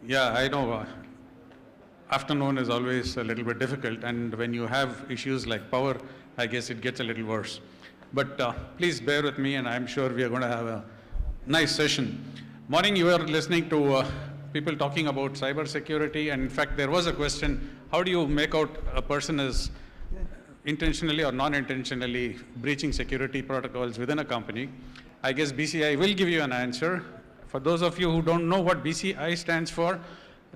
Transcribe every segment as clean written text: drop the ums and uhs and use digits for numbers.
Yeah, I know. Afternoon is always a little bit difficult, and when you have issues like power, I guess it gets a little worse. But please bear with me, and I'm sure we are going to have a nice session. Morning, you were listening to people talking about cyber security, and in fact, there was a question, how do you make out a person is intentionally or non-intentionally breaching security protocols within a company? I guess BCI will give you an answer. For those of you who don't know what BCI stands for,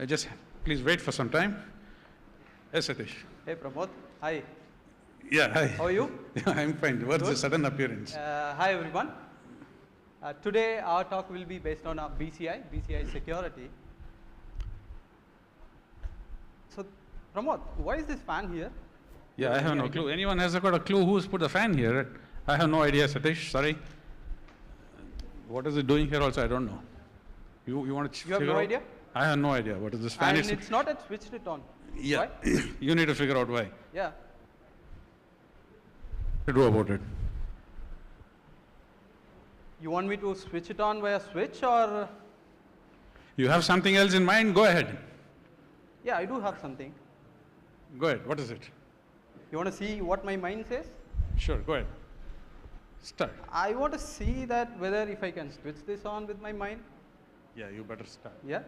just please wait for some time. Yes, SathIsh. Hey, Pramod. Hi. Yeah, hi. How are you? Yeah, I'm fine. What's the sudden appearance? Hi, everyone. Today, our talk will be based on BCI security. So, Pramod, why is this fan here? Yeah, I have no clue. Anyone has got a clue who's put the fan here? I have no idea, SathIsh. Sorry. What is it doing here also? I don't know. You want to You have no idea? I have no idea. What is this fan? And it's not at switched it on. Yeah. Why? You need to figure out why. Yeah. To do about it. You want me to switch it on via switch or? You have something else in mind? Go ahead. Yeah, I do have something. Go ahead. What is it? You want to see what my mind says? Sure, go ahead. Start. I want to see that whether if I can switch this on with my mind. Yeah, you better start. Yeah.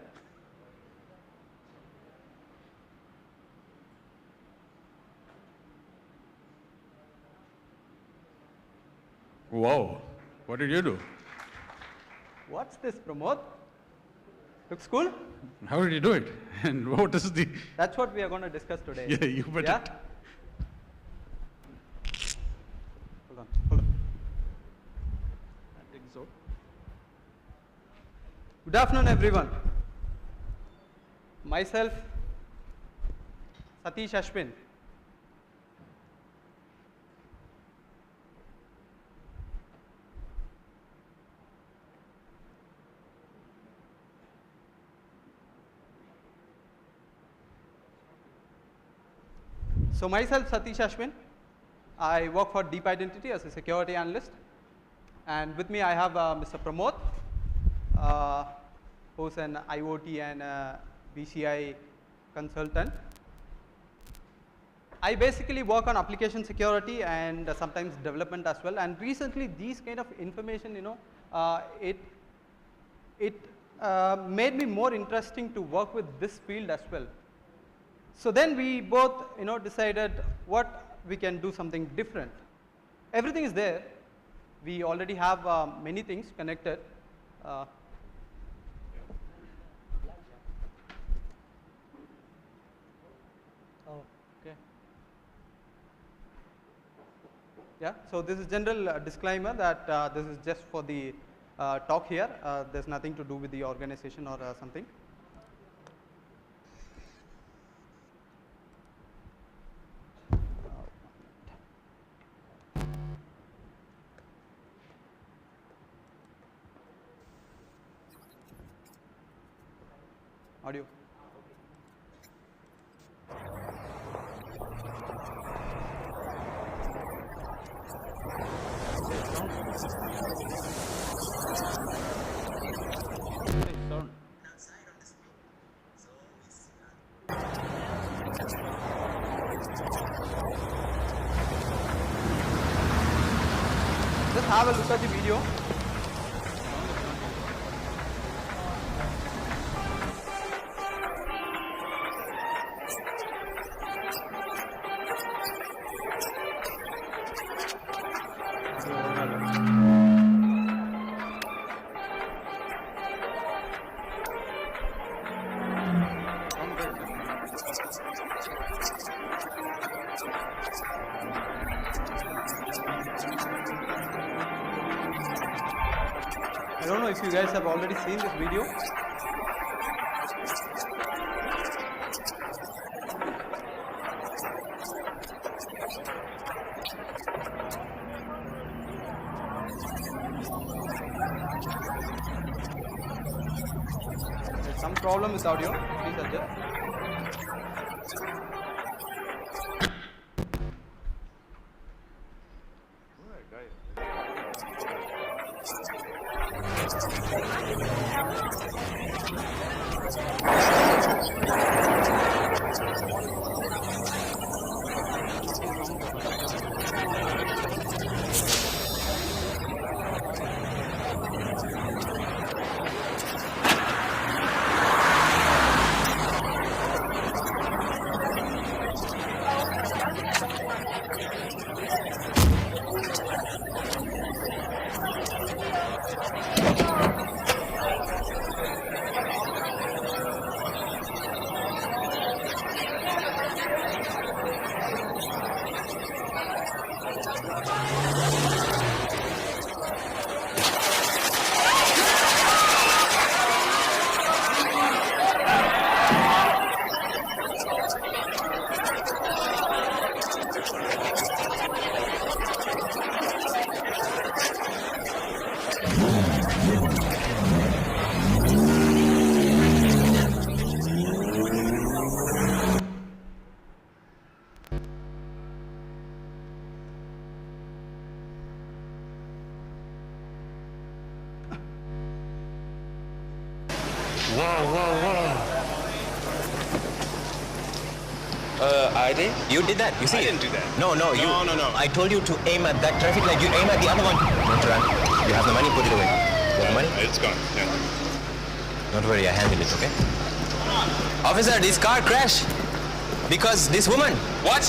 Wow. What did you do? What's this, Pramod? Looks cool? How did you do it? And what is the... That's what we are going to discuss today. Yeah, you better... Yeah? Hold on. I think so. Good afternoon, everyone. Myself, SathIsh AshwIn. So myself, SathIsh AshwIn. I work for Deep Identity as a security analyst. And with me I have Mr. Pramod, who's an IoT and BCI consultant. I basically work on application security and sometimes development as well. And recently these kind of information, it made me more interesting to work with this field as well. So then we both, decided what we can do something different. Everything is there. We already have many things connected. Oh, okay. Yeah. So this is general disclaimer that this is just for the talk here. There's nothing to do with the organization or something. Audio. Just have a look at the video. I don't know if you guys have already seen this video. There's some problem with audio. Please adjust. Are they? You did that. You see? I didn't do that. No. No. I told you to aim at that traffic light. You aim at the other one. Don't run. You have the money. Put it away. You have the money? It's gone. Yeah. Don't worry. I handle it. Okay? Officer, this car crashed because this woman. What?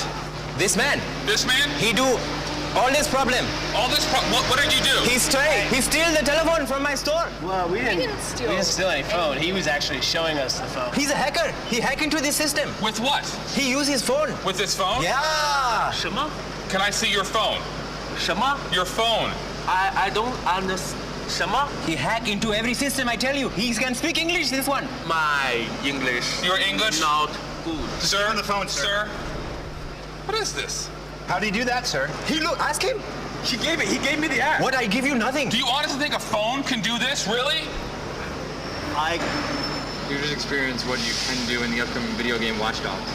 This man. This man? He do all this problem. All this what did you do? He steal the telephone from my store. Well, we didn't steal any phone. He was actually showing us the phone. He's a hacker. He hacked into this system. With what? He used his phone. With this phone? Yeah. Shema? Can I see your phone? Shema? Your phone. I don't understand. Shema? He hacked into every system, I tell you. He can speak English, this one. My English. Your English? Not good. Sir? On the phone, sir. What is this? How did he do that, sir? Ask him. He gave me the app. What, I give you nothing. Do you honestly think a phone can do this? Really? You just experience what you can do in the upcoming video game Watch Dogs.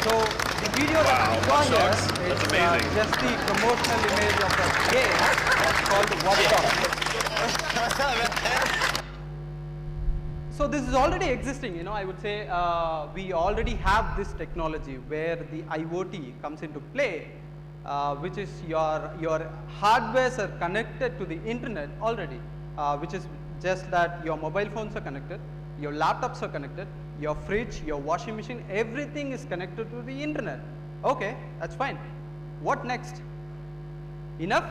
So the video that you saw here is just the promotional image of a game called Watch Dogs. So this is already existing, you know, I would say we already have this technology where the IoT comes into play, which is your hardwares are connected to the internet already, which is just that your mobile phones are connected, your laptops are connected, your fridge, your washing machine, everything is connected to the internet. Okay, that's fine. What next? Enough?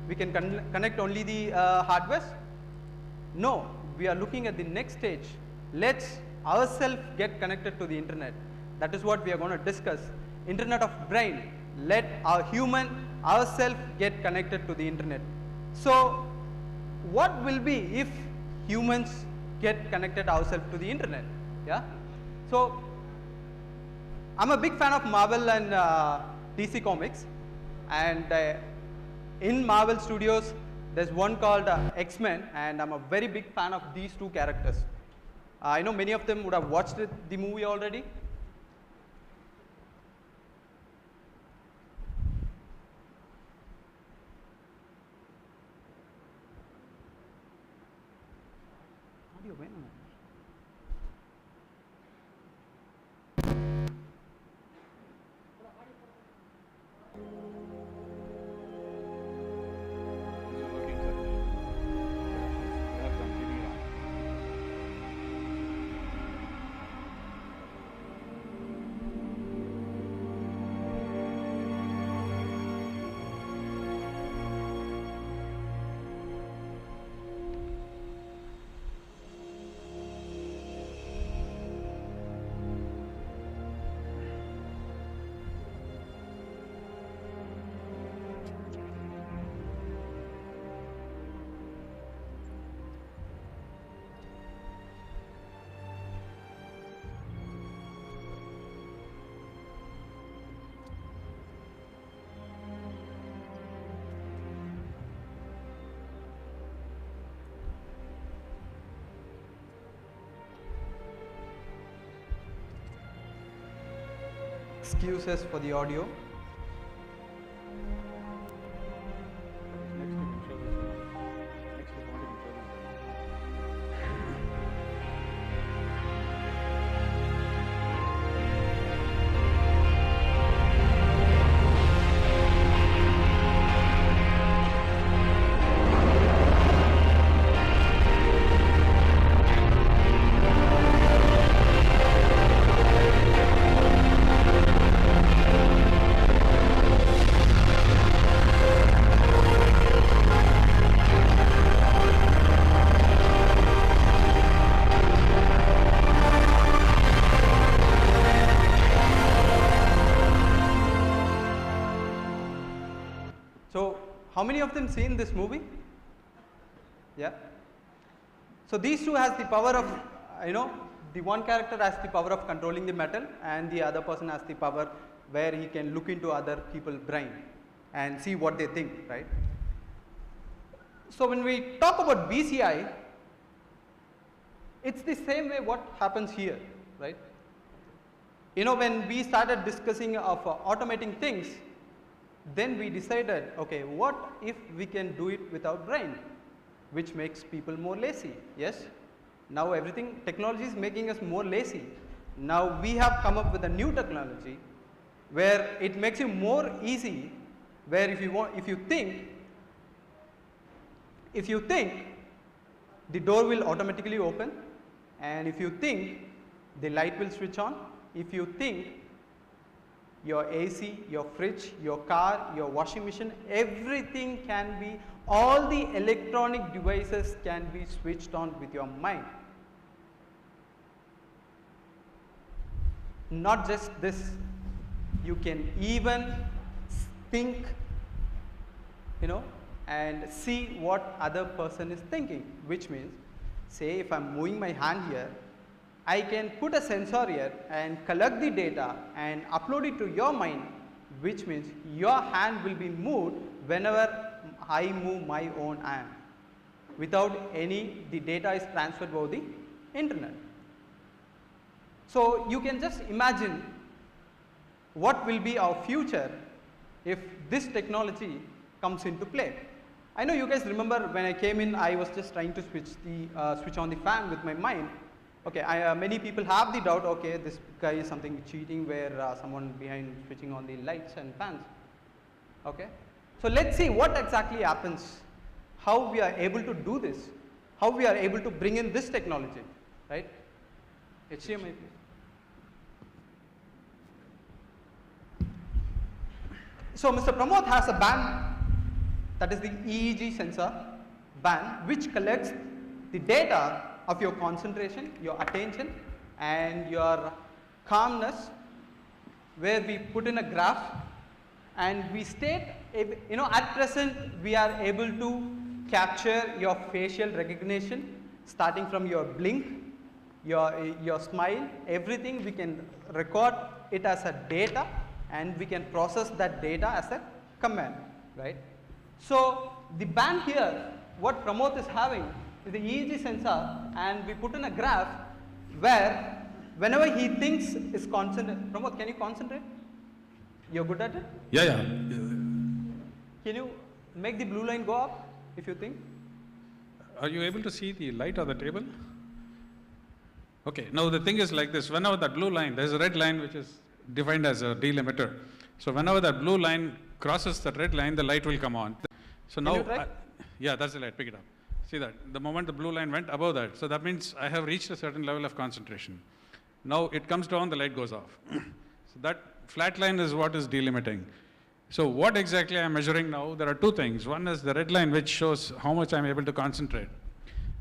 We can connect only the hardwares? No, we are looking at the next stage. Let's ourselves get connected to the internet. That is what we are going to discuss. Internet of brain. Let our human ourselves get connected to the internet. So what will be if humans get connected ourselves to the internet? Yeah. So I'm a big fan of Marvel and DC Comics, and in Marvel Studios there's one called X-Men, and I'm a very big fan of these two characters. I know many of them would have watched the movie already. Audio வேணுமா? Excuses for the audio. How many of them seen this movie? Yeah. So these two has the power of, the one character has the power of controlling the metal, and the other person has the power where he can look into other people's brain and see what they think, right? So when we talk about BCI, it's the same way what happens here, right? When we started discussing of automating things, then we decided, okay, what if we can do it without brain? which makes people more lazy. Yes? Now everything, technology is making us more lazy. Now we have come up with a new technology where it makes you more easy, where if you think, the door will automatically open, and if you think, the light will switch on. If you think, your AC, your fridge, your car, your washing machine, everything can be, all the electronic devices can be switched on with your mind. Not just this, you can even think, and see what other person is thinking, which means, say if I'm moving my hand here, I can put a sensor here and collect the data and upload it to your mind, which means your hand will be moved whenever I move my own hand. Without the data is transferred over the internet. So you can just imagine what will be our future if this technology comes into play. I know you guys remember when I came in, I was just trying to switch on the fan with my mind. Okay, many people have the doubt, okay, this guy is something cheating, where someone behind switching on the lights and fans. Okay, so let's see what exactly happens, how we are able to do this, how we are able to bring in this technology, right? HDMI, please. So Mr. Pramod has a band, that is the Eeg Sensor band, which collects the data of your concentration, your attention, and your calmness, where we put in a graph and we state, at present we are able to capture your facial recognition, starting from your blink, your smile, everything we can record it as a data, and we can process that data as a command, right? So the band here, what Pramod is having is the EEG sensor, and we put in a graph where whenever he thinks is concentrated. Pramod, can you concentrate? You're good at it? Yeah. Can you make the blue line go up if you think? Are you able to see the light on the table? Okay, now the thing is like this, whenever that blue line, there's a red line which is defined as a delimiter. So whenever that blue line crosses that red line, the light will come on. So Can now, you try? yeah, that's the light, pick it up. See that, the moment the blue line went above that, so that means I have reached a certain level of concentration. Now it comes down, the light goes off. So that flat line is what is delimiting. So what exactly I am measuring now, there are two things. One is the red line, which shows how much I am able to concentrate.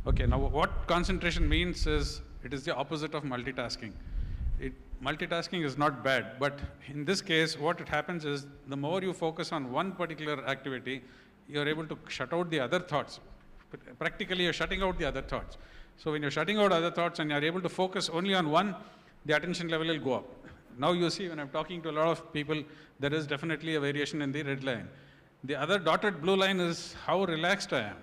Okay, now what concentration means is, it is the opposite of multitasking. Multitasking is not bad, but in this case, what it happens is, the more you focus on one particular activity, you are able to shut out the other thoughts. Practically, you're shutting out the other thoughts. So when you're shutting out other thoughts and you're able to focus only on one, the attention level will go up. Now you see, when I'm talking to a lot of people, there is definitely a variation in the red line. The other dotted blue line is how relaxed I am.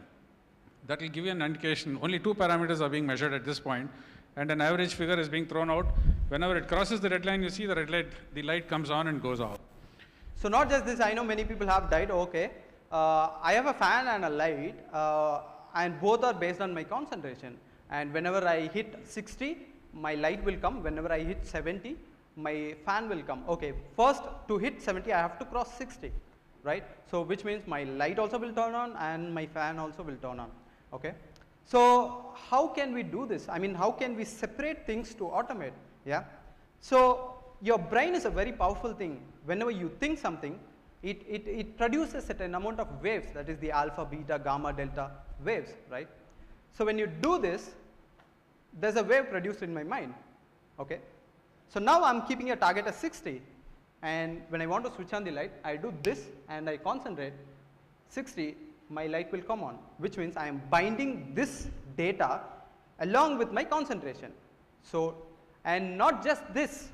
That will give you an indication. Only two parameters are being measured at this point, and an average figure is being thrown out. Whenever it crosses the red line, you see the red light, the light comes on and goes off. So not just this, I know many people have died, okay. I have a fan and a light, and both are based on my concentration. And whenever I hit 60, my light will come. Whenever I hit 70, my fan will come. Okay, first to hit 70, I have to cross 60, right? So which means my light also will turn on and my fan also will turn on, okay? So how can we do this? I mean, how can we separate things to automate? Yeah. So your brain is a very powerful thing. Whenever you think something, it produces a certain amount of waves, that is the alpha, beta, gamma, delta waves, right? So when you do this, there's a wave produced in my mind, okay? So now I'm keeping a target as 60, and when I want to switch on the light, I do this and I concentrate 60, my light will come on, which means I am binding this data along with my concentration. So, and not just this,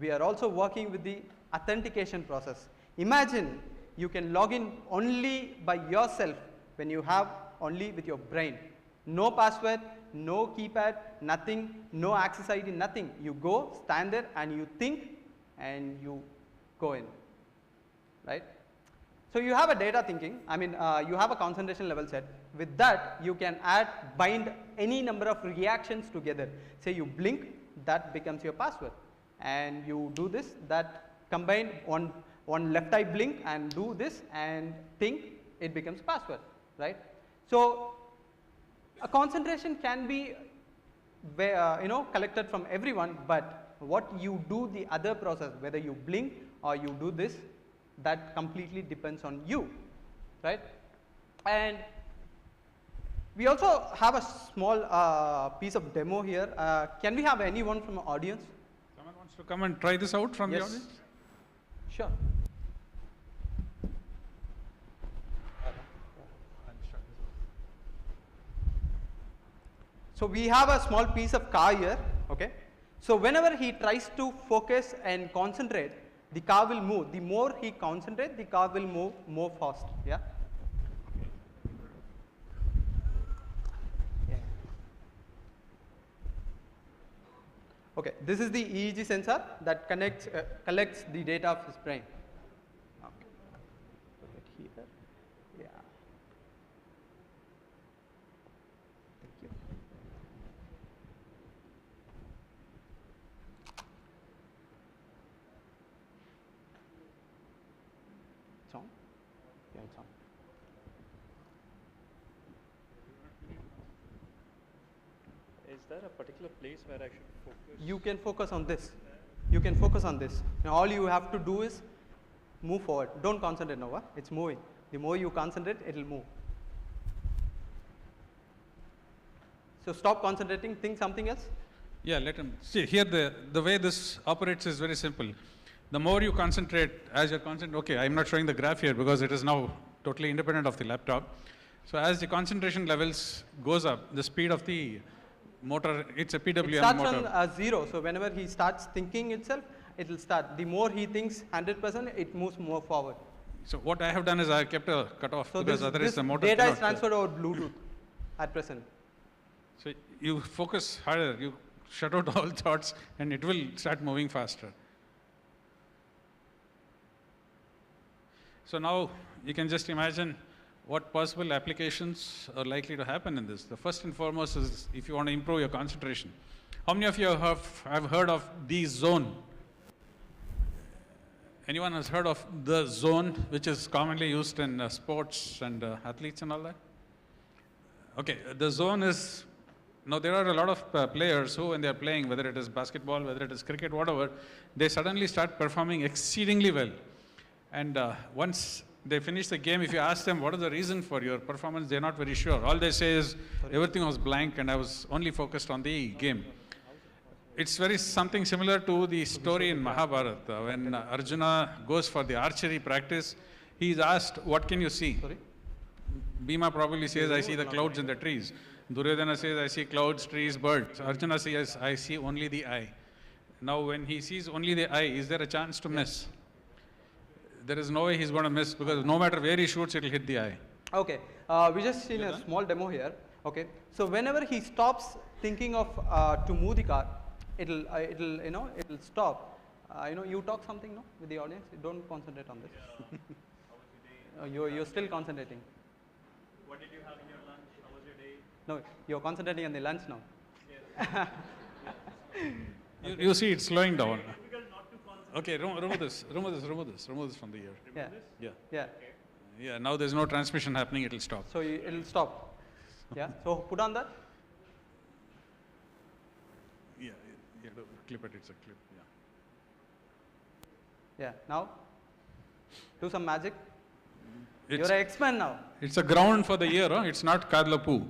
we are also working with the authentication process. Imagine you can log in only by yourself when you have only with your brain. No password, no keypad, nothing, no access ID, nothing. You go, stand there and you think and you go in, right? So you have a data thinking, I mean you have a concentration level set. With that you can bind any number of reactions together. Say you blink, that becomes your password, and you do this, that combine one left eye blink and do this and think, it becomes password, right? So a concentration can be collected from everyone, but what you do the other process, whether you blink or you do this, that completely depends on you, right? And we also have a small piece of demo here. Can we have anyone from the audience? Someone wants to come and try this out from the audience? Sure. So we have a small piece of car here, okay? So whenever he tries to focus and concentrate, the car will move. The more he concentrates, the car will move more fast, yeah? Okay, this is the EEG sensor that collects the data of his brain. Okay. Put it here. Yeah. Thank you. It's on? Yeah, it's on. Is there a particular place where I should focus? You can focus on this. You can focus on this. Now all you have to do is move forward. Don't concentrate now. It's moving. The more you concentrate, it will move. So stop concentrating. Think something else. Yeah, let him see. Here the way this operates is very simple. The more you concentrate, as you're concentrating, okay, I'm not showing the graph here because it is now totally independent of the laptop. So as the concentration levels goes up, the speed of the motor, it's a PWM it starts motor. on 0. So whenever he starts thinking itself, it will start. The more he thinks 100%, it moves more forward. So what I have done is I kept a cutoff So because otherwise the motor data is cannot, transferred over Bluetooth at present. So you focus harder, you shut out all thoughts and it will start moving faster. So now you can just imagine what possible applications are likely to happen in this. The first and foremost is if you want to improve your concentration. How many of you have heard of the zone? Anyone has heard of the zone, which is commonly used in sports and athletes and all that? Okay, the zone is, now there are a lot of players who when they are playing, whether it is basketball, whether it is cricket, whatever, they suddenly start performing exceedingly well. And once they finish the game, if you ask them what is the reason for your performance, they're not very sure. All they say is everything was blank and I was only focused on the game. It's very something similar to the story in Mahabharata. When Arjuna goes for the archery practice, he is asked, what can you see? Sorry? Bhima probably says, I see the clouds and the trees. Duryodhana says, I see clouds, trees, birds. Arjuna says, I see only the eye. Now when he sees only the eye, is there a chance to miss? There is no way he's going to miss because no matter where he shoots, it will hit the eye. Okay, we just seen a small demo here. Okay, so whenever he stops thinking of to move the car, it'll stop. You talk something no with the audience. Don't concentrate on this. You're still concentrating. What did you have in your lunch? How was your day? No, you're concentrating on the lunch now. Yes. You see, it's slowing down. Okay, remove this from the ear. Yeah. Yeah. Yeah. Yeah, now there's no transmission happening, it'll stop. So it'll stop. Yeah. So put on that. Yeah, clip it, it's a clip, yeah. Yeah. Now, do some magic. It's, You're an X-Man now. it's a ground for the ear, huh? It's not Kadlapu.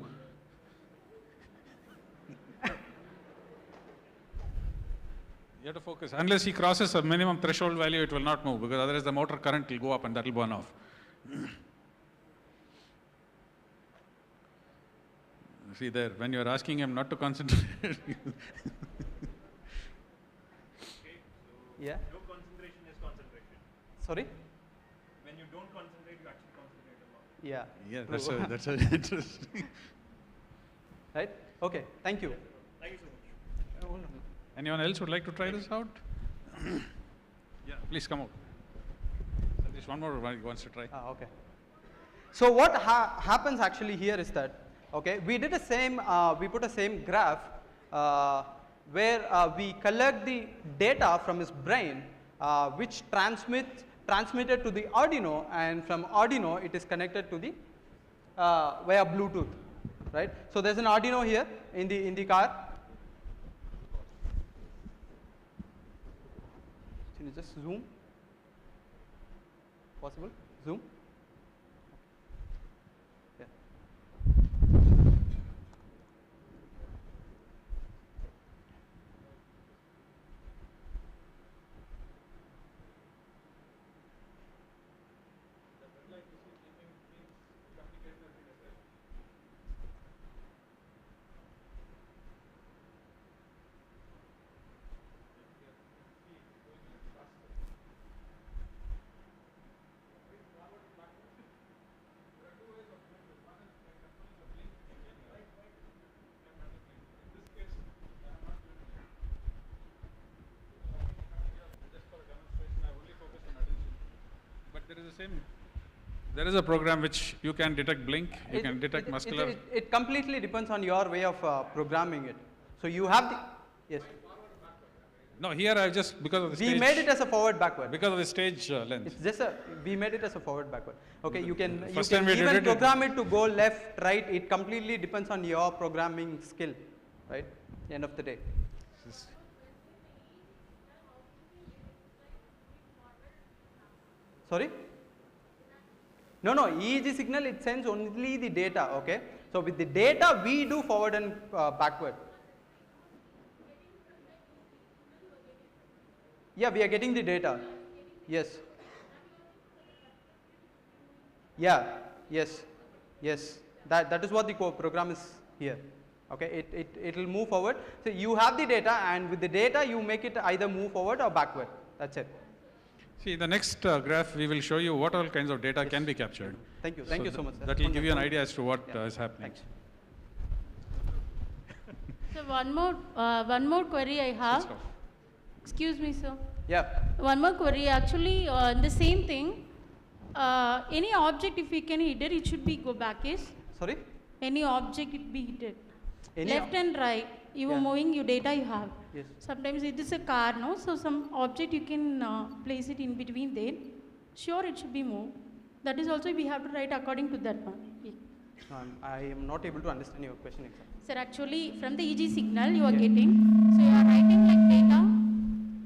You have to focus. Unless he crosses a minimum threshold value, it will not move because otherwise the motor current will go up and that will burn off. See there, when you are asking him not to concentrate. Yeah. No concentration is concentration. Sorry. When you don't concentrate, you actually concentrate a lot. Yeah. Yeah, True. that's a interesting. Right. Okay. Thank you. Thank you so much. Anyone else would like to try this out? Yeah, please come out. Just one more one wants to try. Okay. So what happens actually here is that, okay, we did the same, we put a same graph where we collect the data from his brain, which transmitted to the Arduino, and from Arduino it is connected to the via Bluetooth, right? So there's an Arduino here in the car. Can you just zoom? Possible? Zoom? Yeah. There is a program which you can detect blink, you can detect muscular. It completely depends on your way of programming it. So you have the, yes. No, here I just, because of the stage. We made it as a forward backward. Because of the stage length. It's just we made it as a forward backward. Okay, you can First time we even did it, program it to go left, right. It completely depends on your programming skill, right? At the end of the day. Sorry? No, EEG signal, it sends only the data, okay? So with the data, we do forward and backward. Yeah, we are getting the data. Yes. Yeah, yes. That is what the program is here. Okay, it will move forward. So you have the data, and with the data, you make it either move forward or backward. That's it. See, the next graph, we will show you what all kinds of data can be captured. Thank you so much, sir. That will give you an idea as to what is happening. Thanks. So one more query I have. Excuse me, sir. Yeah. One more query. Actually, the same thing. Any object, if we can hit it, it should be go back. Yes. Sorry. Any object, it be hit it. Any Left and right. You are moving your data. You have. Yes. Sometimes it is a car, no? So some object you can place it in between there. Sure, it should be moved. That is also we have to write according to that one. Yeah. I am not able to understand your question exactly. Sir, actually from the EEG signal you are getting, so you are writing like data.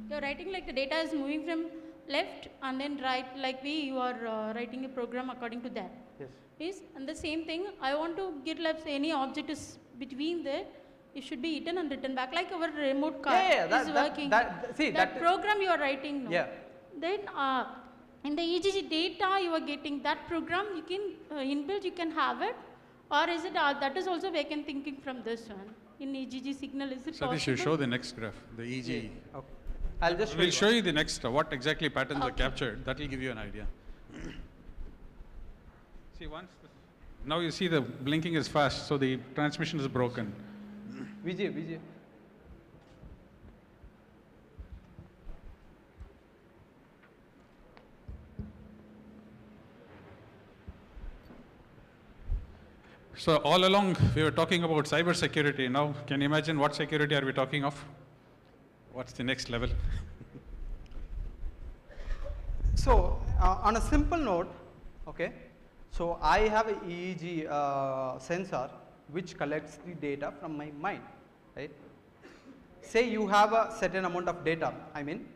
You are writing like the data is moving from left and then right, like you are writing a program according to that. Yes. Yes, and the same thing. I want to get like any object is between there. It should be eaten and written back, like our remote car is working. That program you are writing. No? Yeah. Then in the EEG data you are getting that program, you can inbuilt, you can have it, or is it that is also we can thinking from this one in EEG signal. Is it possible? Satish, you show the next graph, the EEG. Yeah. Okay. I'll just. We'll show you the next what exactly patterns are captured. That will give you an idea. See now you see the blinking is fast, so the transmission is broken. Vijay. So all along we were talking about cyber security. Now can you imagine what security are we talking of? What's the next level? So on a simple note, okay, so I have a EEG sensor which collects the data from my mind, right? Say you have a certain amount of data. I mean,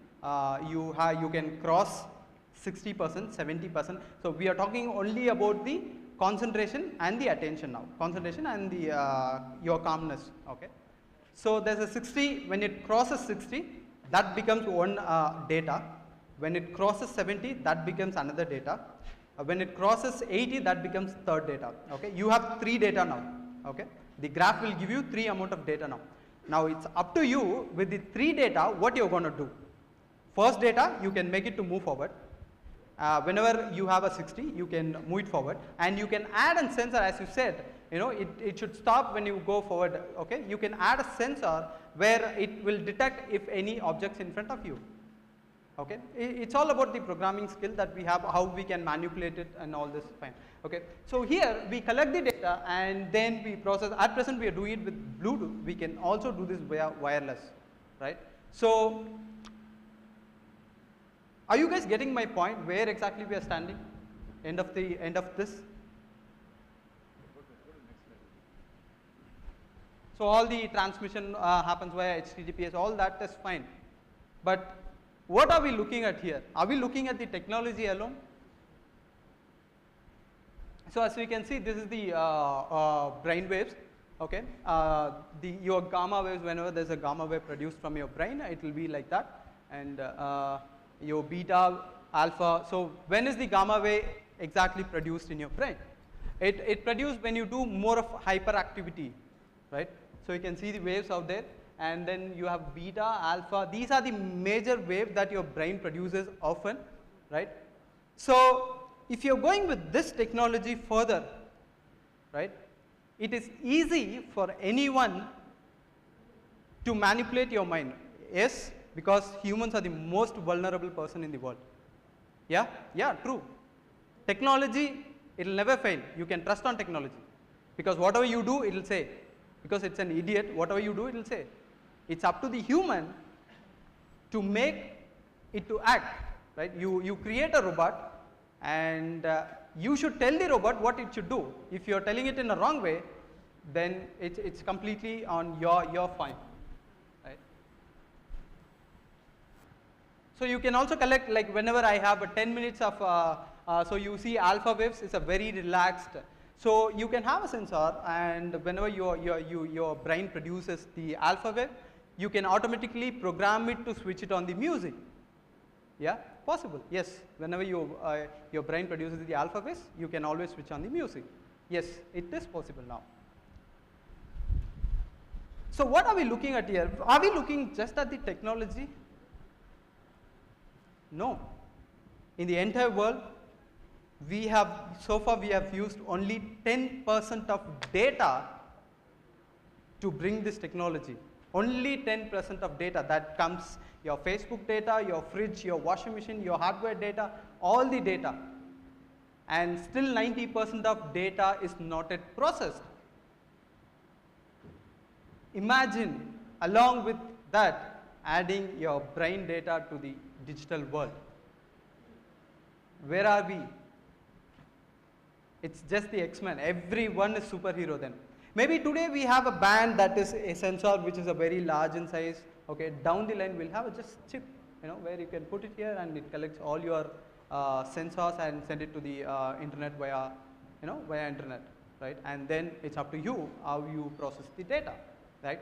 you can cross 60%, 70%. So we are talking only about the concentration and the attention now. Concentration and the your calmness. Okay. So there's a 60. When it crosses 60, that becomes one data. When it crosses 70, that becomes another data. When it crosses 80, that becomes third data. Okay. You have 3 data now. Okay. The graph will give you 3 amount of data now. Now it's up to you with the 3 data what you're going to do. First data, you can make it to move forward. Whenever you have a 60, you can move it forward, and you can add a sensor, as you said. You know, it should stop when you go forward. Okay, you can add a sensor where it will detect if any objects in front of you. Okay, it's all about the programming skill that we have, how we can manipulate it and all this fine. Okay, so here we collect the data and then we process. At present we are doing it with Bluetooth. We can also do this via wireless, right? So are you guys getting my point? Where exactly we are standing? End of this. So all the transmission happens via HTTPS. All that is fine, but what are we looking at here? Are we looking at the technology alone? So as we can see, this is the brain waves. Okay, your gamma waves. Whenever there's a gamma wave produced from your brain, it will be like that, and your beta, alpha. So when is the gamma wave exactly produced in your brain? It produced when you do more of hyperactivity, right? So you can see the waves out there. And then you have beta, alpha. These are the major waves that your brain produces often, right? So if you're going with this technology further, right, it is easy for anyone to manipulate your mind. Yes, because humans are the most vulnerable person in the world. Yeah, true. Technology, it will never fail. You can trust on technology, because whatever you do, it will say. Because it's an idiot, whatever you do, it will say. It's up to the human to make it to act, right? You create a robot and you should tell the robot what it should do. If you're telling it in a wrong way, then it's completely on your fine, right? So you can also collect, like whenever I have 10 minutes of, so you see alpha waves, it's a very relaxed. So you can have a sensor, and whenever your brain produces the alpha wave, you can automatically program it to switch it on the music. Yeah, possible. Yes, whenever your brain produces the alpha waves, you can always switch on the music. Yes, it is possible now. So what are we looking at here? Are we looking just at the technology? No. In the entire world, so far we have used only 10% of data to bring this technology. Only 10% of data that comes, your Facebook data, your fridge, your washing machine, your hardware data, all the data. And still 90% of data is not yet processed. Imagine, along with that, adding your brain data to the digital world. Where are we? It's just the X-Men. Everyone is superhero then. Maybe today we have a band that is a sensor which is a very large in size. Okay, down the line we'll have a just chip, where you can put it here and it collects all your sensors and send it to the internet via internet, right? And then it's up to you how you process the data, right?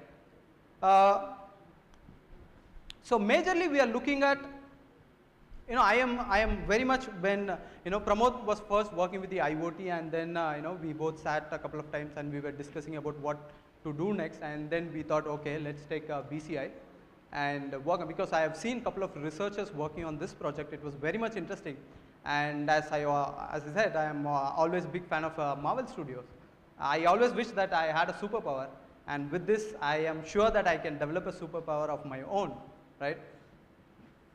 So majorly we are looking at, I am very much, when Pramod was first working with the IoT, and then we both sat a couple of times and we were discussing about what to do next, and then we thought, okay, let's take BCI and work, because I have seen a couple of researchers working on this project. It was very much interesting, and as I said, I am always a big fan of Marvel Studios. I always wish that I had a superpower, and with this I am sure that I can develop a superpower of my own, right?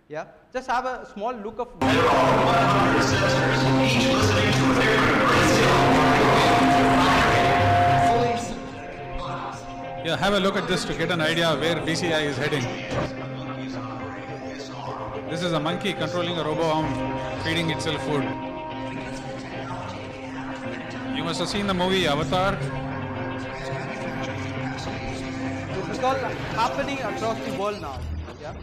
Yeah, just have a small look of. There are 100 sensors, each listening to a different frequency. Yeah, have a look at this to get an idea where BCI is heading. This is a monkey controlling a robo-arm feeding itself food. You must have seen the movie Avatar. This is all happening across the world now. Yeah.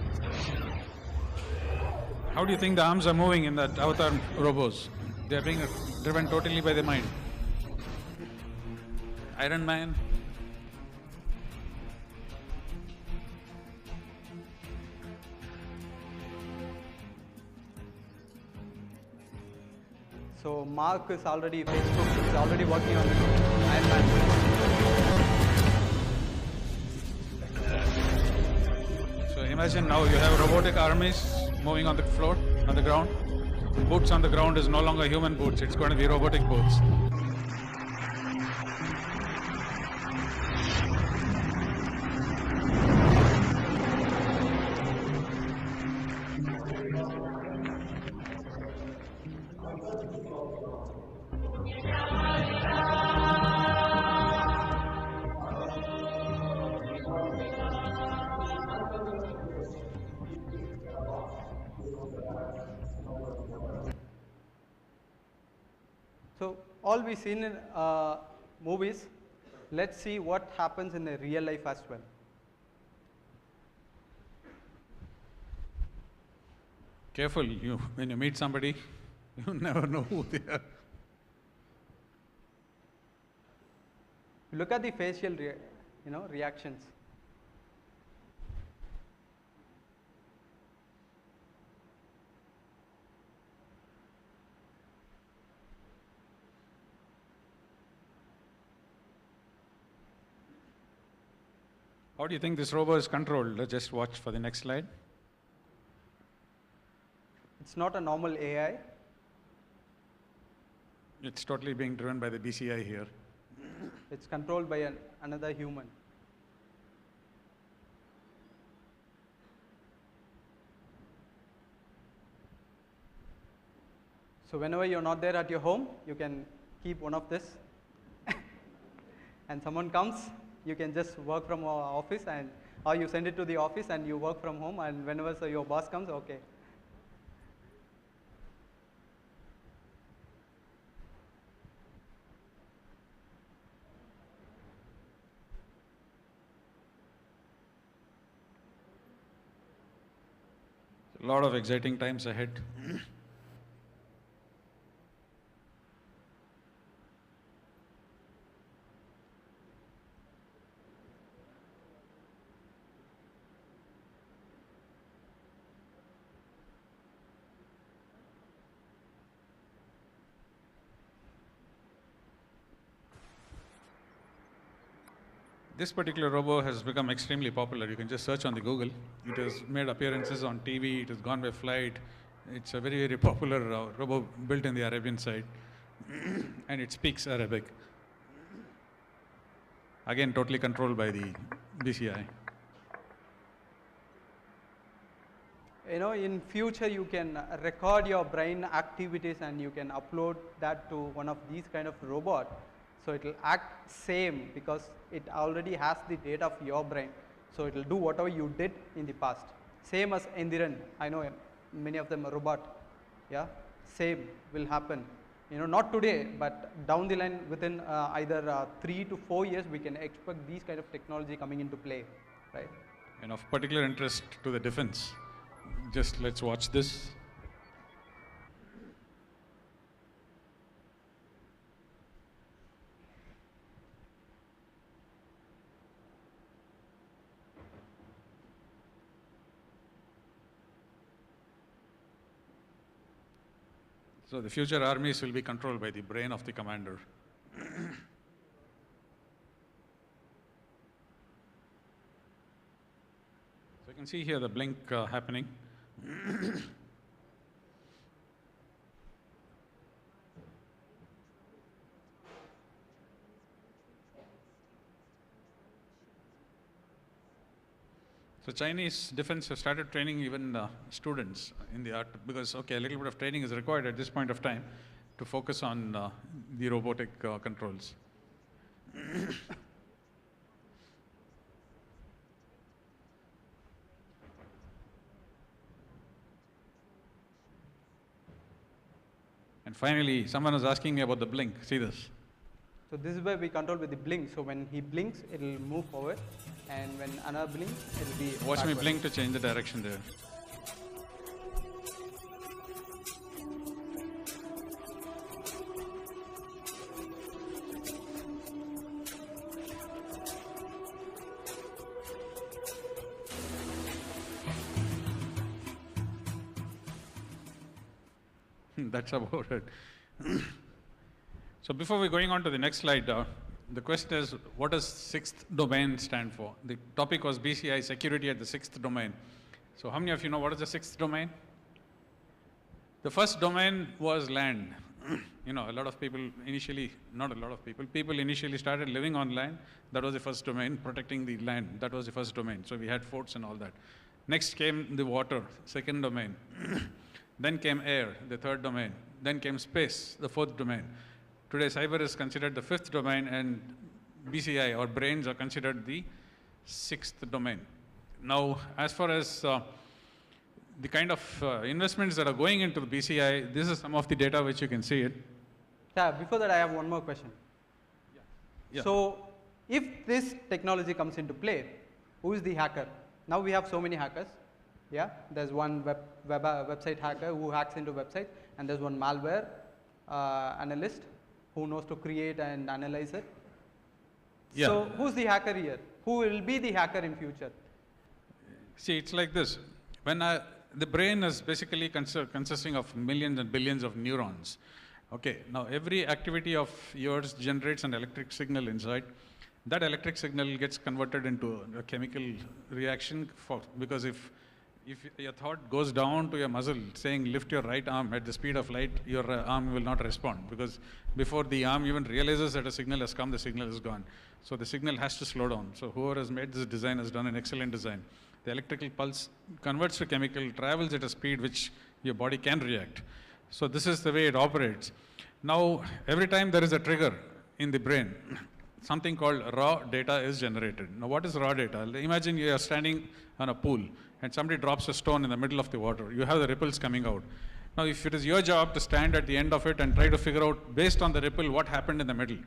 How do you think the arms are moving in that Avatar robos? They are being driven totally by the mind. Iron Man. So Mark is already, Facebook is already working on it. Iron Man. So imagine now you have robotic armies moving on the floor, on the ground. Boots on the ground is no longer human boots, it's going to be robotic boots. So all we seen in movies, let's see what happens in the real life as well. Careful, when you meet somebody, you never know who they are. Look at the facial reactions. How do you think this robot is controlled? Let's just watch for the next slide. It's not a normal AI. It's totally being driven by the BCI here. It's controlled by another human. So whenever you're not there at your home, you can keep one of this. And someone comes, you can just work from our office, or you send it to the office and you work from home, and whenever your boss comes, okay. A lot of exciting times ahead. This particular robo has become extremely popular. You can just search on the Google. It has made appearances on TV. It has gone by flight. It's a very, very popular robo built in the Arabian side. And it speaks Arabic. Again, totally controlled by the BCI. In future you can record your brain activities and you can upload that to one of these kind of robot. So it will act same because it already has the data of your brain. So it will do whatever you did in the past. Same as Endiran. I know many of them are robot. Yeah, same will happen. Not today, but down the line within either 3 to 4 years, we can expect these kind of technology coming into play, right? And of particular interest to the defense. Just let's watch this. So the future armies will be controlled by the brain of the commander. So you can see here the blink happening. So Chinese defense have started training even students in the art because, okay, a little bit of training is required at this point of time to focus on the robotic controls. And finally, someone was asking me about the blink. See this. So this is where we control with the blink. So when he blinks, it will move forward, and when another blinks, it will be Watch backward. me blink to change the direction there. That's about it. So before we're going on to the next slide, the question is, what does sixth domain stand for? The topic was BCI security at the sixth domain. So how many of you know what is the sixth domain? The first domain was land. A lot of people initially, not a lot of people, people initially started living on land. That was the first domain, protecting the land. That was the first domain. So we had forts and all that. Next came the water, second domain. Then came air, the third domain. Then came space, the fourth domain. Today, cyber is considered the fifth domain, and BCI, or brains, are considered the sixth domain. Now, as far as the kind of investments that are going into the BCI, this is some of the data which you can see it. Before that, I have one more question. Yeah. So, if this technology comes into play, who is the hacker? Now we have so many hackers. Yeah, there's one website hacker who hacks into websites, and there's one malware analyst who knows to create and analyze it. Yeah. So, who's the hacker here? Who will be the hacker in future? See, it's like this. When the brain is basically consisting of millions and billions of neurons. Okay, now every activity of yours generates an electric signal inside. That electric signal gets converted into a chemical reaction because if your thought goes down to your muscle saying lift your right arm at the speed of light, your arm will not respond, because before the arm even realizes that a signal has come, the signal is gone. So the signal has to slow down. So whoever has made this design has done an excellent design. The electrical pulse converts to chemical, travels at a speed which your body can react. So this is the way it operates. Now, every time there is a trigger in the brain, something called raw data is generated. Now, what is raw data? Imagine you are standing on a pool and somebody drops a stone in the middle of the water. You have the ripples coming out. Now, if it is your job to stand at the end of it and try to figure out, based on the ripple, what happened in the middle,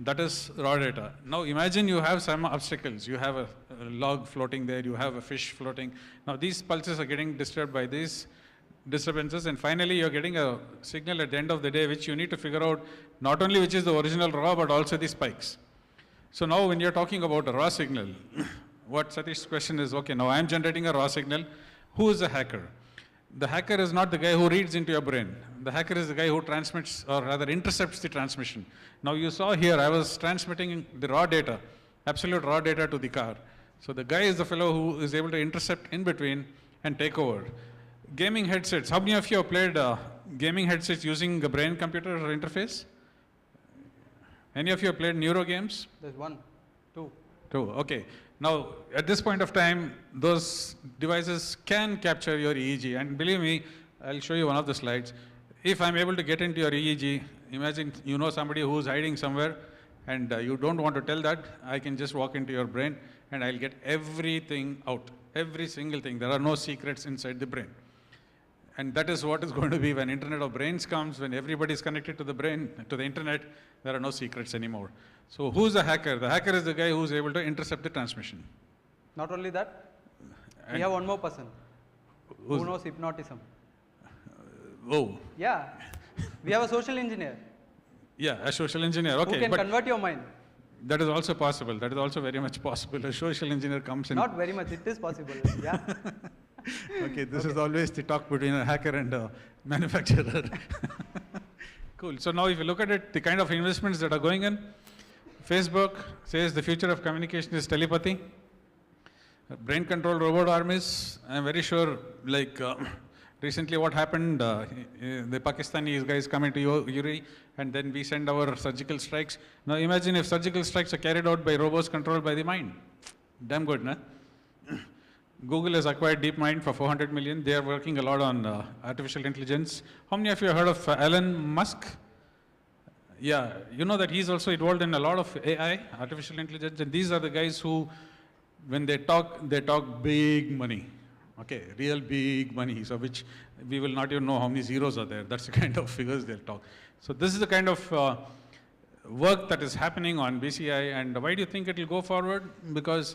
that is raw data. Now, imagine you have some obstacles. You have a log floating there, you have a fish floating. Now, these pulses are getting disturbed by these disturbances, and finally you're getting a signal at the end of the day which you need to figure out not only which is the original raw but also the spikes. So now when you're talking about a raw signal, what Sathish's question is, okay, now I'm generating a raw signal. Who is the hacker? The hacker is not the guy who reads into your brain. The hacker is the guy who transmits, or rather intercepts the transmission. Now you saw here I was transmitting the raw data, absolute raw data to the car. So the guy is the fellow who is able to intercept in between and take over. Gaming headsets. How many of you have played gaming headsets using a brain-computer interface? Any of you have played neuro games? There's one, two. Two, okay. Now, at this point of time, those devices can capture your EEG. And believe me, I'll show you one of the slides. If I'm able to get into your EEG, imagine you know somebody who's hiding somewhere and you don't want to tell that, I can just walk into your brain and I'll get everything out. Every single thing. There are no secrets inside the brain. And that is what is going to be when Internet of Brains comes, when everybody is connected to the brain, to the internet, there are no secrets anymore. So who's the hacker? The hacker is the guy who's able to intercept the transmission. Not only that, we have one more person who knows hypnotism. Oh. Yeah, we have a social engineer. Yeah, a social engineer, okay. Who can convert your mind. That is also possible. That is also very much possible. A social engineer comes in. Not very much, it is possible, yeah. Okay, this is always the talk between a hacker and a manufacturer. Cool. So now if you look at it, the kind of investments that are going in, Facebook says the future of communication is telepathy. Brain controlled robot armies. I'm very sure, like recently what happened, the Pakistani guys come into URI and then we send our surgical strikes. Now imagine if surgical strikes are carried out by robots controlled by the mind. Damn good, no? Google has acquired DeepMind for 400 million. They are working a lot on artificial intelligence. How many of you have heard of Elon Musk? Yeah, you know that he's also involved in a lot of AI, artificial intelligence, and these are the guys who, when they talk big money. Okay, real big money, so which we will not even know how many zeros are there. That's the kind of figures they'll talk. So this is the kind of work that is happening on BCI, and why do you think it will go forward? Because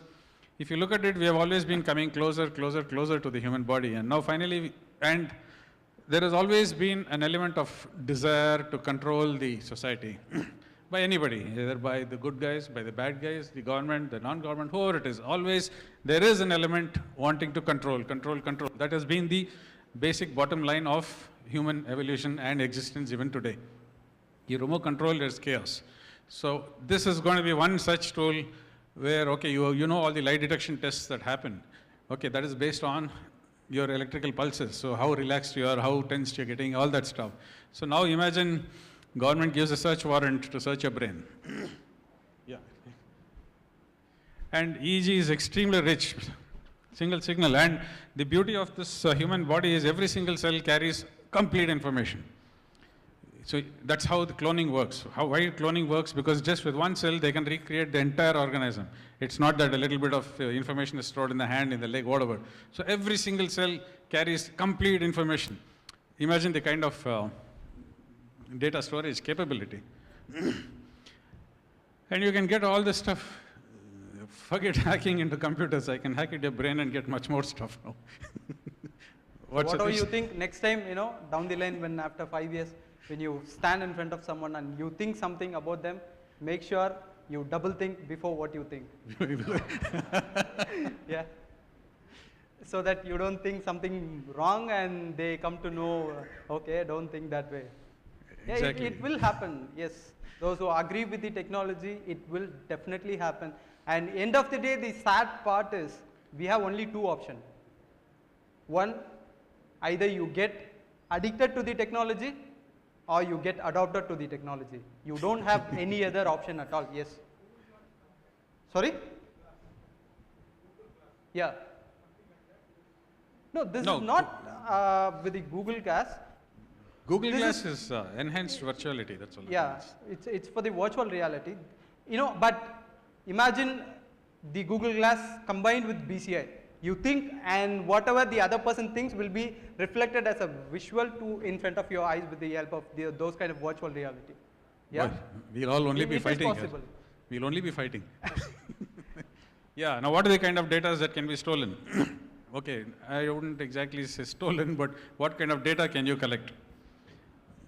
if you look at it, we have always been coming closer to the human body, and now finally, and there has always been an element of desire to control the society by anybody, either by the good guys, by the bad guys, the government, the non-government, whoever it is. Always there is an element wanting to control. That has been the basic bottom line of human evolution and existence even today. You remove control, there's chaos. So this is going to be one such tool where, okay, you know all the lie detection tests that happen. Okay, that is based on your electrical pulses. So how relaxed you are, how tensed you're getting, all that stuff. So now imagine government gives a search warrant to search your brain. Yeah. And EEG is extremely rich, single signal. And the beauty of this human body is every single cell carries complete information. So that's how the cloning works. Why cloning works? Because just with one cell, they can recreate the entire organism. It's not that a little bit of information is stored in the hand, in the leg, whatever. So every single cell carries complete information. Imagine the kind of data storage capability. And you can get all this stuff. Forget hacking into computers. I can hack into your brain and get much more stuff now. What do you think next time, down the line, when after 5 years, when you stand in front of someone and you think something about them, make sure you double think before what you think. Yeah. So that you don't think something wrong and they come to know, okay, don't think that way. Yeah, Exactly. it will happen, yes. Those who agree with the technology, it will definitely happen. And end of the day, the sad part is, we have only two options. One, either you get addicted to the technology or you get adopted to the technology. You don't have any other option at all. Yes. Sorry? Yeah. No, this No, is not with the Google Glass. Google This Glass is enhanced virtuality, that's all. Yeah, it's for the virtual reality. But imagine the Google Glass combined with BCI. You think, and whatever the other person thinks will be reflected as a visual in front of your eyes with the help of those kind of virtual reality. Yeah, Well, we'll all only be it is fighting. Here. possible. We'll only be fighting. Yeah, now what are the kind of data that can be stolen? Okay, I wouldn't exactly say stolen, but what kind of data can you collect?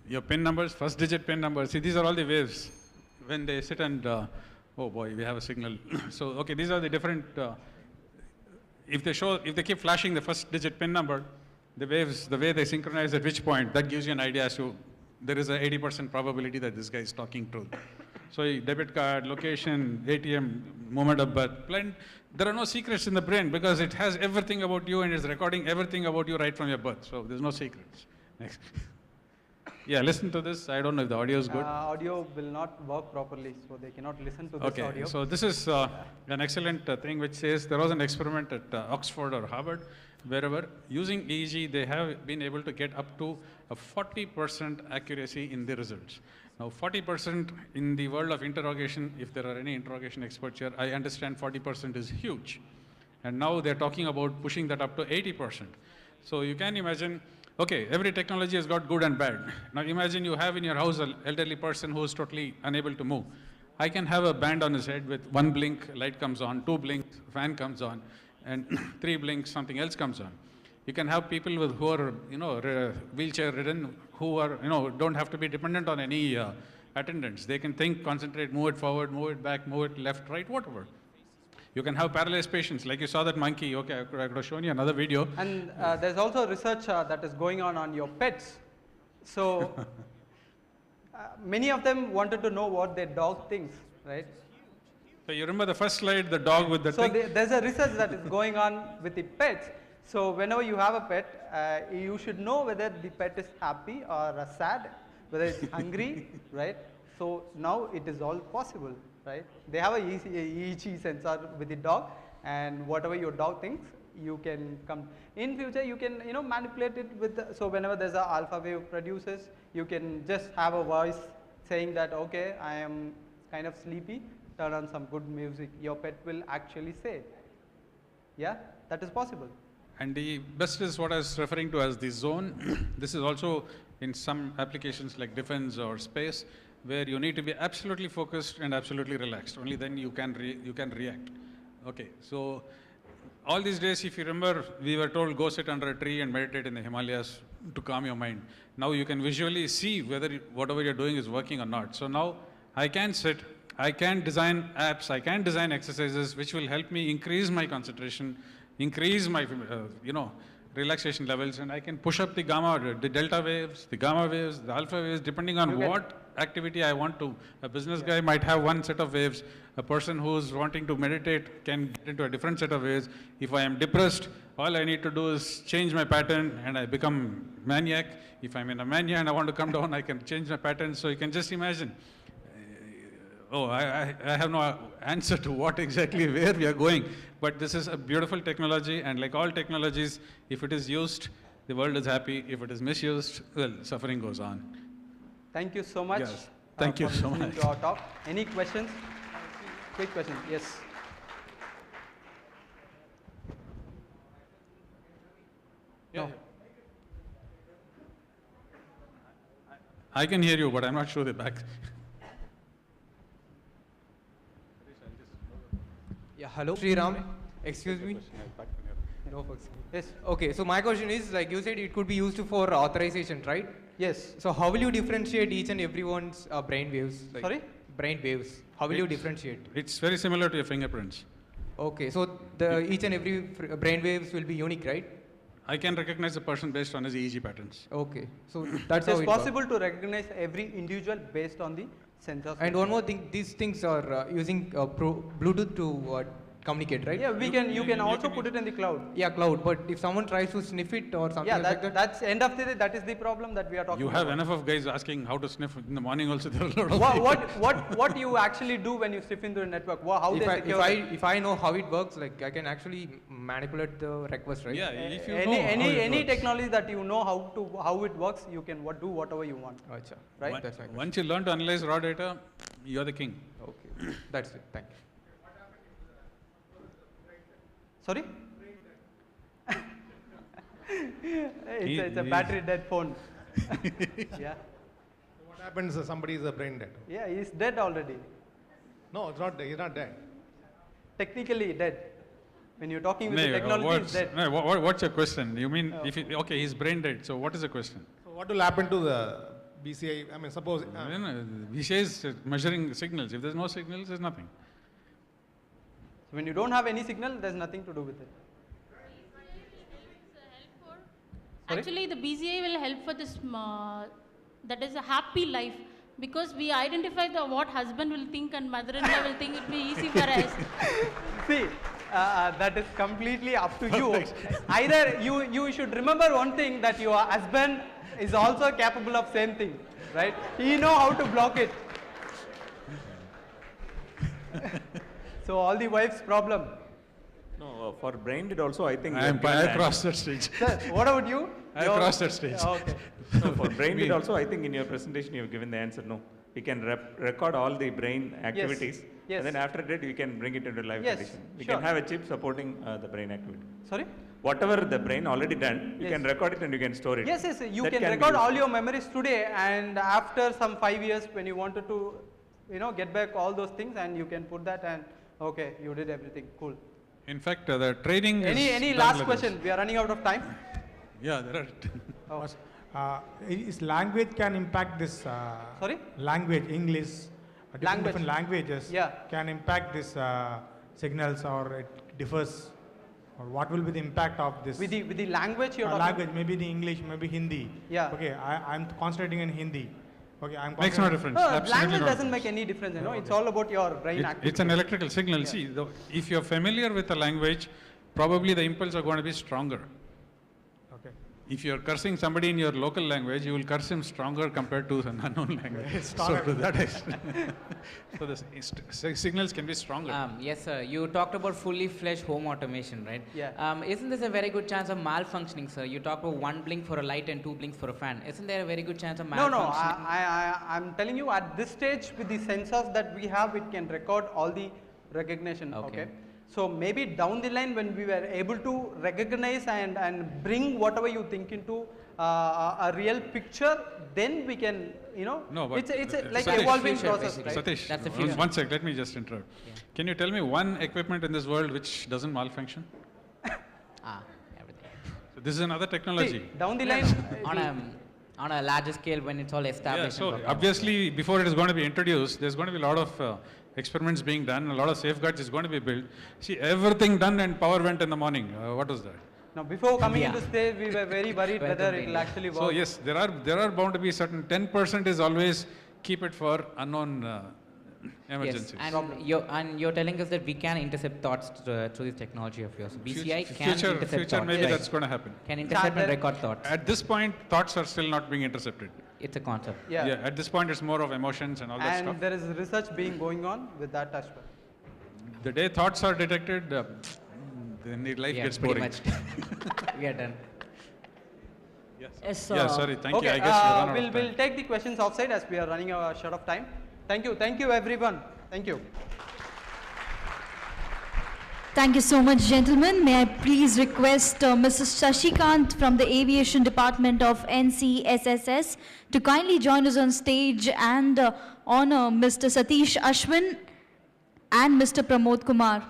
Your PIN numbers, first digit PIN numbers. See, these are all the waves. When they sit and, oh boy, we have a signal. So, okay, these are the different, if they keep flashing the first digit PIN number, the waves, the way they synchronize at which point, that gives you an idea as to, there is a 80% probability that this guy is talking truth. So debit card, location, ATM, moment of birth, there are no secrets in the brain because it has everything about you and is recording everything about you right from your birth. So there's no secrets. Next. Yeah, listen to this. I don't know if the audio is good. Audio will not work properly, so they cannot listen to this Okay, audio. so this is an excellent thing which says there was an experiment at Oxford or Harvard, wherever using EEG they have been able to get up to a 40% accuracy in the results. Now 40% in the world of interrogation, if there are any interrogation experts here, I understand 40% is huge. And now they're talking about pushing that up to 80%. So you can imagine, okay, every technology has got good and bad. Now imagine you have in your house an elderly person who is totally unable to move. I can have a band on his head with one blink, light comes on, two blinks, fan comes on, and three blinks, something else comes on. You can have people who are, wheelchair ridden, who are, don't have to be dependent on any attendants. They can think, concentrate, move it forward, move it back, move it left, right, whatever. You can have paralyzed patients, like you saw that monkey. Okay, I could have shown you another video. And there's also research that is going on your pets. So many of them wanted to know what their dog thinks, right? So you remember the first slide, the dog with the So thing? there's a research that is going on with the pets. So whenever you have a pet, you should know whether the pet is happy or sad, whether it's hungry, right? So now it is all possible, right? They have a EEG sensor with the dog, and whatever your dog thinks, you can come. In future, you can manipulate it with. So whenever there's a alpha wave produces, you can just have a voice saying that, okay, I am kind of sleepy. Turn on some good music. Your pet will actually say. Yeah, that is possible. And the best is what I was referring to as the zone. This is also in some applications like defense or space, where you need to be absolutely focused and absolutely relaxed. Only then you can react. Okay, so all these days, if you remember, we were told go sit under a tree and meditate in the Himalayas to calm your mind. Now you can visually see whether whatever you're doing is working or not. So now I can sit, I can design apps, I can design exercises which will help me increase my concentration, increase my relaxation levels, and I can push up the delta waves, the gamma waves, the alpha waves, depending on what activity I want to. A business guy might have one set of waves. A person who's wanting to meditate can get into a different set of waves. If I am depressed, all I need to do is change my pattern and I become maniac. If I'm in a mania and I want to come down, I can change my pattern. So you can just imagine. I have no answer to what exactly where we are going, but this is a beautiful technology, and like all technologies, if it is used, the world is happy. If it is misused, well, suffering goes on. Thank you so much. Yes. Thank you so much. To our talk. Any questions? Quick question. Yes. Yeah. No. I can hear you, but I'm not sure the back. Yeah, hello. Sriram, excuse me. No, folks. Yes. Okay, so my question is, like you said, it could be used for authorization, right? Yes. So how will you differentiate each and everyone's brain waves? Like Sorry? Brain waves. How will you differentiate? It's very similar to your fingerprints. Okay, so the each and every brain waves will be unique, right? I can recognize a person based on his EEG patterns. Okay, so that's It how is it possible works. to recognize every individual based on the sensors. And one more thing, these things are using Bluetooth to communicate, right? Yeah, you can also put it in the cloud. Yeah, cloud. But if someone tries to sniff it or something Yeah, like that, that's end of the day. That is the problem that we are talking You about. have enough of guys asking how to sniff in the morning also. There are a lot of What you actually do when you sniff into a network? How they secure it? if I know how it works, like I can actually manipulate the request, right? Yeah, if you know Any works. technology that you know how it works, you can do whatever you want. Achha. Right? That's my question. Once you learn to analyze raw data, you're the king. Okay, that's it. Thank you. Sorry? it's a battery dead phone. Yeah. What happens if somebody is a brain dead? Yeah, he's dead already. No, it's not. He's not dead. Technically dead. When you're talking with the technology, it's dead. What's your question? You mean okay, he's brain dead. So what is the question? So what will happen to the BCI? I mean, suppose. BCI is measuring signals. If there's no signals, there's nothing. When you don't have any signal, there's nothing to do with it. Sorry? Actually, the BCI will help for this, that is a happy life, because we identify what husband will think and mother-in-law will think. It will be easy for us. See, that is completely up to you. Either you should remember one thing, that your husband is also capable of same thing, right? He know how to block it. So all the wife's problem. No, for brain dead also, I think. I crossed that stage. Sir, what about you? I crossed that stage. Okay. No, for brain dead also, I think in your presentation you have given the answer no. We can record all the brain activities, Yes. and then after that we can bring it into live Yes, condition. We sure. can have a chip supporting the brain activity. Sorry? Whatever the brain already done, you Yes. can record it and you can store it. Yes, you That can be record all useful. your memories today, and after some 5 years when you wanted to, get back all those things, and you can put that and okay, you did everything, cool. In fact, the training is Any done last like question? this. We are running out of time. Yeah, there are. Is language can impact this? Sorry? Language, English, different languages Yeah. can impact this signals, or it differs, or what will be the impact of this? With the language you're talking. language, maybe the English, maybe Hindi. Yeah. Okay, I'm concentrating in Hindi. Okay, I'm Makes no concentrating- difference. No, Absolutely language no doesn't difference. make any difference. It's all about your brain activity. It's an electrical signal. Yeah. See, if you're familiar with the language, probably the impulse are going to be stronger. Okay. If you're cursing somebody in your local language, you will curse him stronger compared to an unknown language. So to that extent, so the signals can be stronger. Yes, sir. You talked about fully fledged home automation, right? Yeah. Isn't this a very good chance of malfunctioning, sir? You talked about 1 blink for a light and 2 blinks for a fan. Isn't there a very good chance of malfunctioning? No, I'm telling you, at this stage with the sensors that we have, it can record all the recognition. Okay. So maybe down the line when we were able to recognize and bring whatever you think into a real picture, then we can, No, but it's like Satish, evolving process, right? Satish, That's the future. one sec, let me just interrupt. Yeah. Can you tell me one equipment in this world which doesn't malfunction? Everything. So this is another technology. See, down the line, On a larger scale, when it's all Yeah, established. so and proper. obviously before it is going to be introduced, there's going to be a lot of experiments being done, a lot of safeguards is going to be built. See, everything done and power went in the morning. What was that? now before coming Yeah. into stage, we were very worried Welcome whether to it will India. actually work. So yes, there are bound to be certain 10% is always keep it for unknown emergencies. Yes, and you're telling us that we can intercept thoughts through this technology of yours. BCI can intercept future thoughts. maybe right? that's going to happen. Can intercept and record thoughts. At this point, thoughts are still not being intercepted. It's a concept. Yeah. At this point, it's more of emotions and all that And stuff. there is research being going on with that as well. The day thoughts are detected, then the life Yeah, gets pretty boring. much. We are done. Yes, Yeah, sorry, thank Okay, you. I guess we run out of we'll time. take the questions offside as we are running short of time. Thank you everyone. Thank you. Thank you so much, gentlemen. May I please request Mrs. Shashikant from the Aviation Department of NCSSS to kindly join us on stage and honor Mr. SathIsh AshwIn and Mr. Pramod Kumar.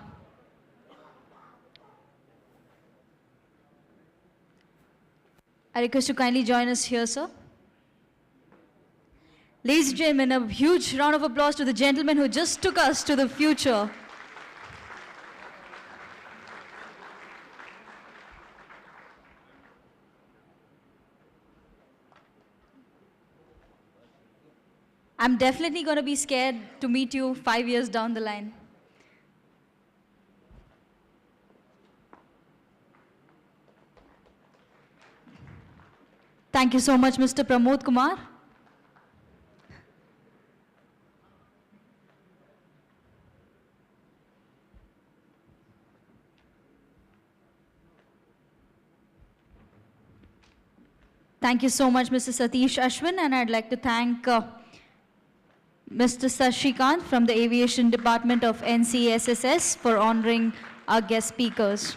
I request you kindly join us here, sir. Ladies and gentlemen, a huge round of applause to the gentleman who just took us to the future. I'm definitely going to be scared to meet you 5 years down the line. Thank you so much, Mr. Pramod Kumar. Thank you so much, Mr. SathIsh AshwIn, and I'd like to thank Mr. Shashikant from the Aviation Department of NCSSS for honoring our guest speakers.